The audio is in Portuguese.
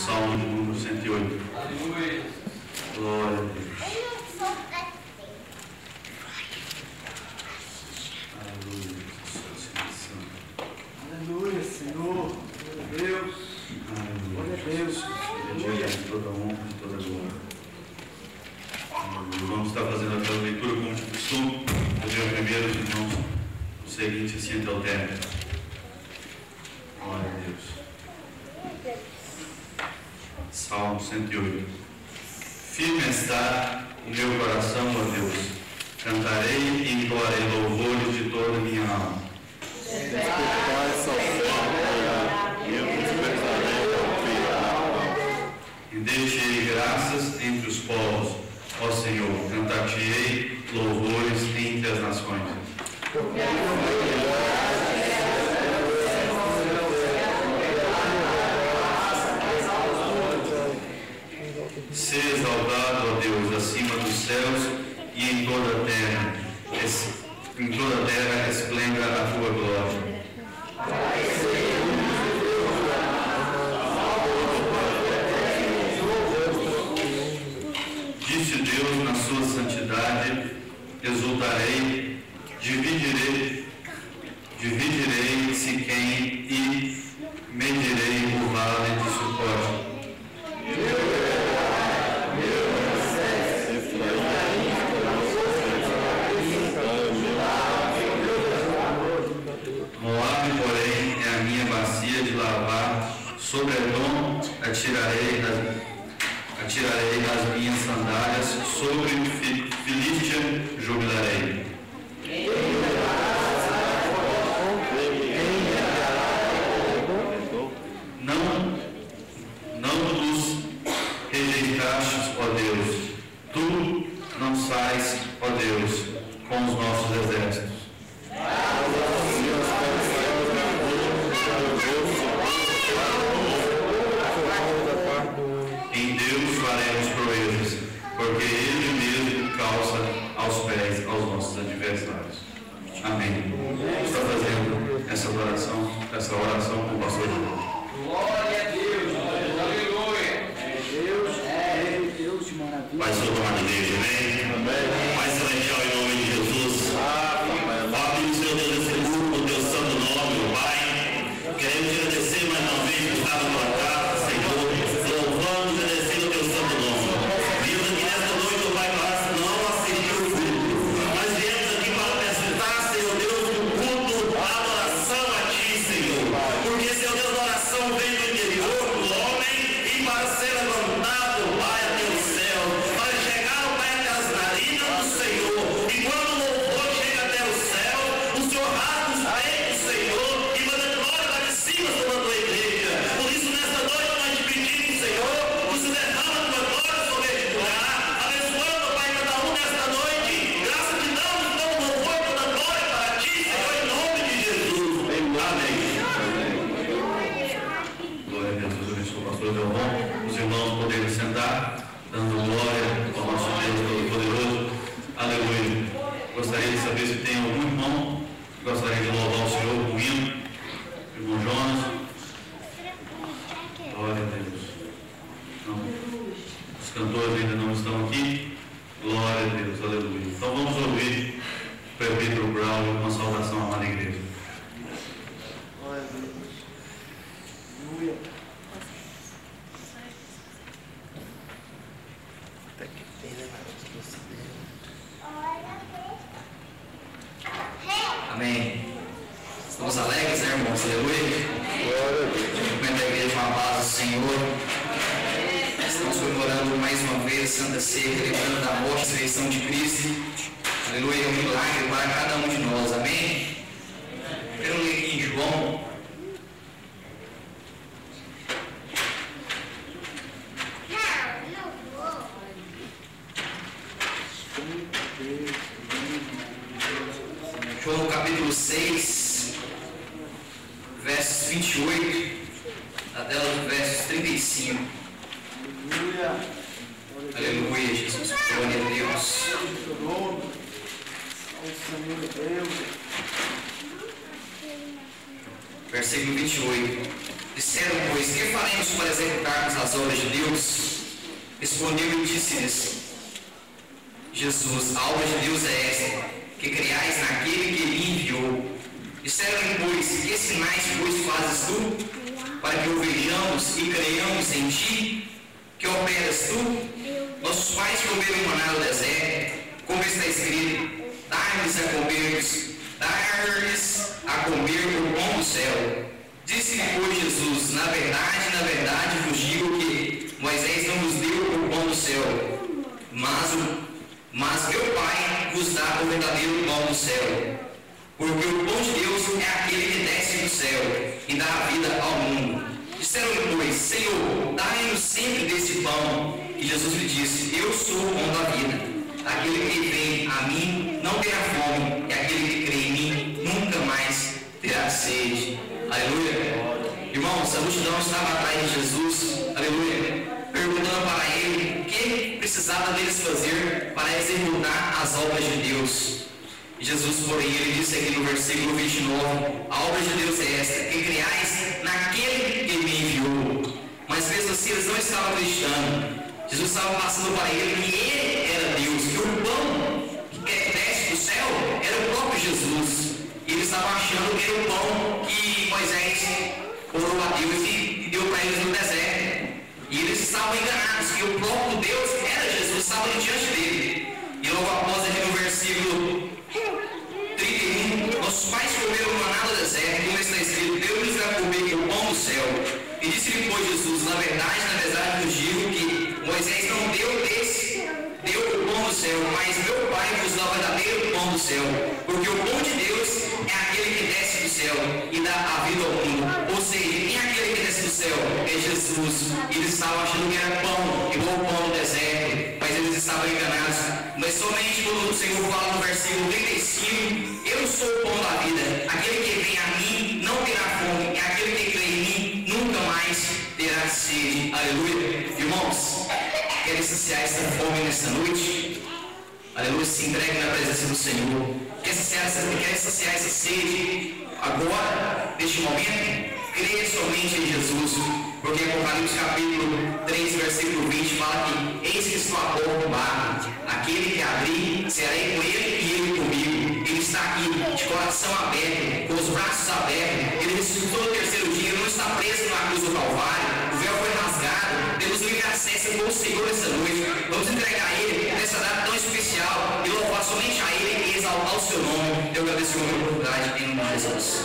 Salmo de número 108. Glória a Deus. Aleluia, Senhor. Glória a Deus. Glória a Deus. Aleluia. De toda honra, de toda glória. Aleluia. Vamos estar fazendo aquela leitura como de costume. Fazer primeiro, irmãos, o seguinte, assim até o término. Glória a Deus. Salmo 108. Firme está o meu coração, ó Deus. Cantarei e entoarei louvores de toda a minha alma. Render-te-ei graças entre os povos, ó Senhor. Cantar-te-ei louvores entre as nações. Ser exaltado, ó Deus, acima dos céus e em toda a terra. Em toda a terra esplenda a tua glória. Disse Deus na sua santidade, exultarei, dividirei Siquém e medirei o vale de Sucote. Moabe, porém, é a minha bacia de lavar, sobre Edom atirarei as minhas sandálias, sobre Filístia jubilarei. Não nos rejeitastes, ó Deus, tu não sais, ó Deus, com os nossos exércitos. Em Deus faremos proezas, porque Ele mesmo calça aos pés aos nossos adversários. Amém. Está fazendo essa oração com o pastor João. Glória a Deus. Aleluia. Deus de maravilha. Pai Santo da igreja, amém? Pai celestial, em nome de Jesus. Ó Senhor Deus, esse grupo, o teu santo nome, meu Pai. Queremos te agradecer mais uma vez por estar por cá, Senhor. Louvando e agradecendo o teu santo nome. Viemos aqui nesta noite, Pai, para não assistir o culto. Mas viemos aqui para apresentar, Senhor Deus, um culto, a adoração a Ti, Senhor. Porque, Senhor Deus, a oração vem do interior do homem e para ser levantado, Pai, até o céu. Para chegar, Pai, até as narinas do Senhor. E quando o louvor chega até o céu, o Senhor rasga os peitos, Senhor, e manda glória lá de cima sobre a tua igreja. Por isso, nesta noite, nós te pedimos, Senhor, que o Senhor derrama a tua glória sobre este lugar, abençoando, Pai, cada um nesta noite. Graças te damos, todo louvor, toda glória para Ti, Senhor, em nome de Jesus. Amém. Glória a Deus, abençoe o pastor Delmon. Os irmãos poderem sentar, dando glória ao nosso Deus Todo-Poderoso. Aleluia. Gostaria de saber se tem algum irmão que gostaria de louvar o Senhor com hino. Irmão Jonas. Glória a Deus. Não. Os cantores ainda não estão aqui. Glória a Deus. Aleluia. Então vamos ouvir o presbítero Brown, uma saudação à amada igreja. Glória a Deus. Aleluia. Amém. Estamos alegres, né, irmãos? Aleluia. Cumprimento a igreja com a paz do Senhor. Estamos comemorando mais uma vez a Santa Ceia, lembrando da morte e ressurreição de Cristo. Aleluia. É um milagre para cada um de nós. Amém. Quero ler aqui em João. João capítulo 6, versos 28, até os versos 35. Aleluia. Aleluia, Jesus. Glória a Deus. Versículo 28. Disseram, pois, que faremos para executarmos as obras de Deus? Respondeu e disse-lhes Jesus: a obra de Deus é esta, que creiais naquele que me enviou. Disseram-lhe, pois, que sinais, pois, fazes tu, para que o vejamos e creiamos em ti? Que operas tu? Nossos pais comeram maná no deserto, como está escrito: dai-lhes a comer o pão do céu. Disse-lhe, pois, Jesus: na verdade vos digo que Moisés não vos deu o pão do céu, mas meu Pai vos dá o verdadeiro pão do céu. Porque o pão de Deus é aquele que desce do céu e dá a vida ao mundo. Disseram-lhe, pois, Senhor, dai-nos sempre desse pão. E Jesus lhe disse: eu sou o pão da vida. Aquele que vem a mim não terá fome, e aquele que crê em mim nunca mais terá sede. Aleluia. Irmãos, a multidão estava atrás de Jesus, aleluia, perguntando para ele o que precisava deles fazer para executar as obras de Deus. E Jesus, porém, ele disse aqui no versículo 29, a obra de Deus é esta, que creiais naquele que me enviou. Mas mesmo assim eles não estavam acreditando. Jesus estava passando para ele que ele era Deus, que o pão que desce do céu era o próprio Jesus. E eles estavam achando que era o pão que Moisés orou a Deus e deu para eles no deserto. E eles estavam enganados, que o próprio Deus era Jesus, estava diante dele. E logo após aqui no versículo 31, nossos pais comeram maná no deserto, como está escrito: deu-lhes a comer o pão do céu. E disse-lhe, pois, Jesus: na verdade vos digo que Moisés não deu o pão do céu, mas meu Pai vos dá o verdadeiro pão do céu. Porque o pão de Deus é aquele que desce do céu e dá a vida ao mundo. Ou seja, quem é aquele que desce do céu? É Jesus. E eles estavam achando que era pão, igual o pão do deserto, mas eles estavam enganados. Mas somente quando o Senhor fala no versículo 35, eu sou o pão da vida. Aquele que vem a mim não terá fome, e aquele que crê em mim nunca mais terá sede. Aleluia. Irmãos, querem saciar essa fome nessa noite? Aleluia. Se entregue na presença do Senhor. Quer saciar essa sede agora, neste momento? Creia somente em Jesus. Porque Apocalipse capítulo 3, versículo 20 fala que eis que estou à porta do barco. Aquele que abrir, serei com ele e ele comigo. Ele está aqui, de coração aberto, com os braços abertos. Ele ressuscitou no terceiro dia, ele não está preso na cruz do Calvário. O véu foi rasgado. Temos livre acesso com o Senhor essa noite. Vamos entregar a Ele nessa data tão especial e louvar somente a Ele e exaltar o seu nome. Eu agradeço a minha oportunidade em nome de Jesus.